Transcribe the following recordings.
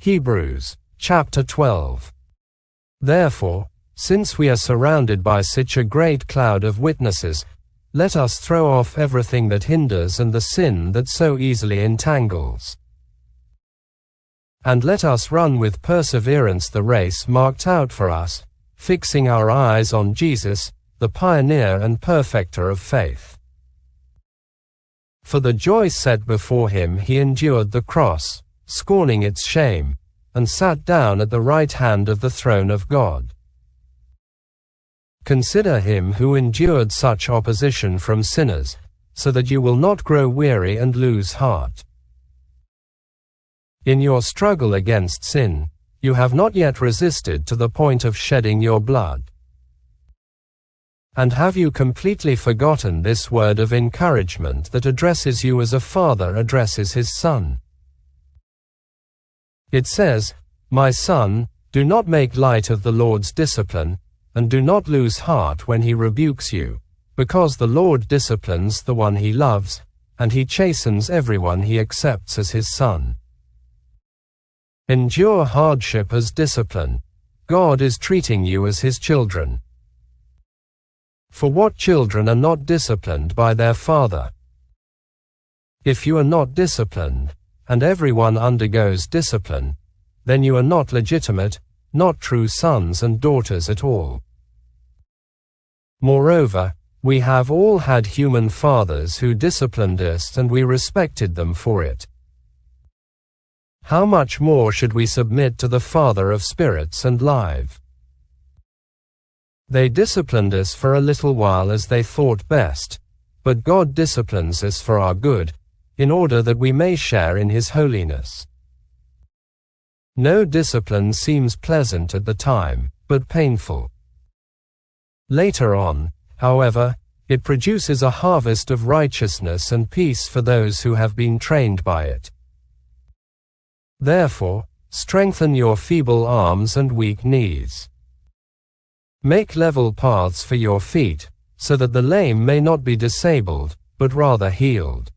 Hebrews, chapter 12. Therefore, since we are surrounded by such a great cloud of witnesses, let us throw off everything that hinders and the sin that so easily entangles. And let us run with perseverance the race marked out for us, fixing our eyes on Jesus, the pioneer and perfecter of faith. For the joy set before him he endured the cross, scorning its shame, and sat down at the right hand of the throne of God. Consider him who endured such opposition from sinners, so that you will not grow weary and lose heart. In your struggle against sin, you have not yet resisted to the point of shedding your blood. And have you completely forgotten this word of encouragement that addresses you as a father addresses his son? It says, "My son, do not make light of the Lord's discipline, and do not lose heart when he rebukes you, because the Lord disciplines the one he loves, and he chastens everyone he accepts as his son." Endure hardship as discipline. God is treating you as his children. For what children are not disciplined by their father? If you are not disciplined, and everyone undergoes discipline, then you are not legitimate, not true sons and daughters at all. Moreover, we have all had human fathers who disciplined us and we respected them for it. How much more should we submit to the Father of spirits and life? They disciplined us for a little while as they thought best, but God disciplines us for our good, in order that we may share in his holiness. No discipline seems pleasant at the time, but painful. Later on, however, it produces a harvest of righteousness and peace for those who have been trained by it. Therefore, strengthen your feeble arms and weak knees. Make level paths for your feet, so that the lame may not be disabled, but rather healed.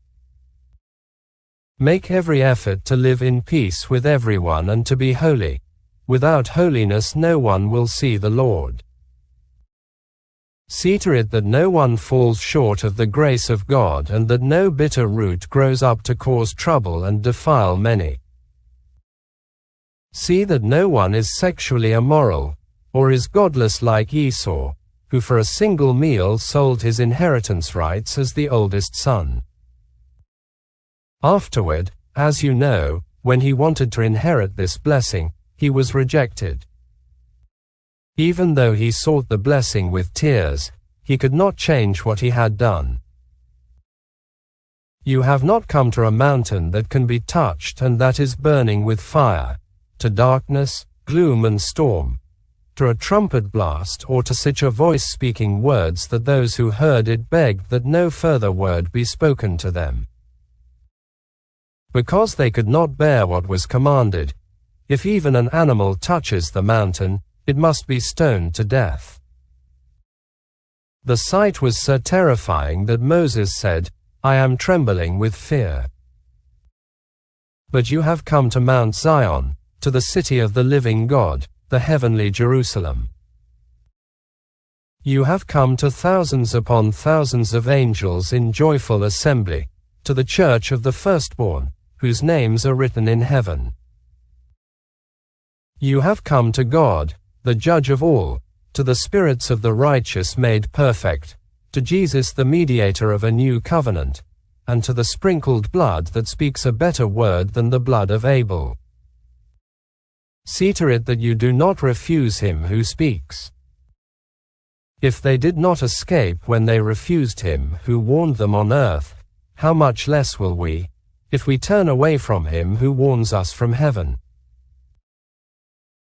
Make every effort to live in peace with everyone and to be holy. Without holiness no one will see the Lord. See to it that no one falls short of the grace of God and that no bitter root grows up to cause trouble and defile many. See that no one is sexually immoral, or is godless like Esau, who for a single meal sold his inheritance rights as the oldest son. Afterward, as you know, when he wanted to inherit this blessing, he was rejected. Even though he sought the blessing with tears, he could not change what he had done. You have not come to a mountain that can be touched and that is burning with fire, to darkness, gloom and storm, to a trumpet blast or to such a voice speaking words that those who heard it begged that no further word be spoken to them. Because they could not bear what was commanded, if even an animal touches the mountain, it must be stoned to death. The sight was so terrifying that Moses said, "I am trembling with fear." But you have come to Mount Zion, to the city of the living God, the heavenly Jerusalem. You have come to thousands upon thousands of angels in joyful assembly, to the church of the firstborn, whose names are written in heaven. You have come to God, the judge of all, to the spirits of the righteous made perfect, to Jesus the mediator of a new covenant, and to the sprinkled blood that speaks a better word than the blood of Abel. See to it that you do not refuse him who speaks. If they did not escape when they refused him who warned them on earth, how much less will we, if we turn away from him who warns us from heaven?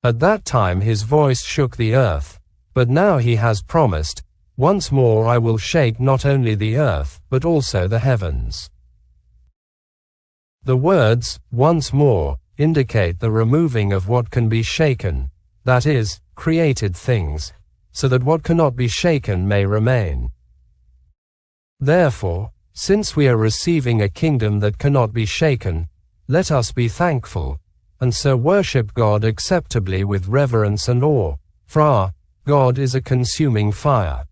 At that time his voice shook the earth, but now he has promised, "Once more I will shake not only the earth, but also the heavens." The words, "once more," indicate the removing of what can be shaken, that is, created things, so that what cannot be shaken may remain. Therefore, since we are receiving a kingdom that cannot be shaken, let us be thankful, and so worship God acceptably with reverence and awe, for our God is a consuming fire.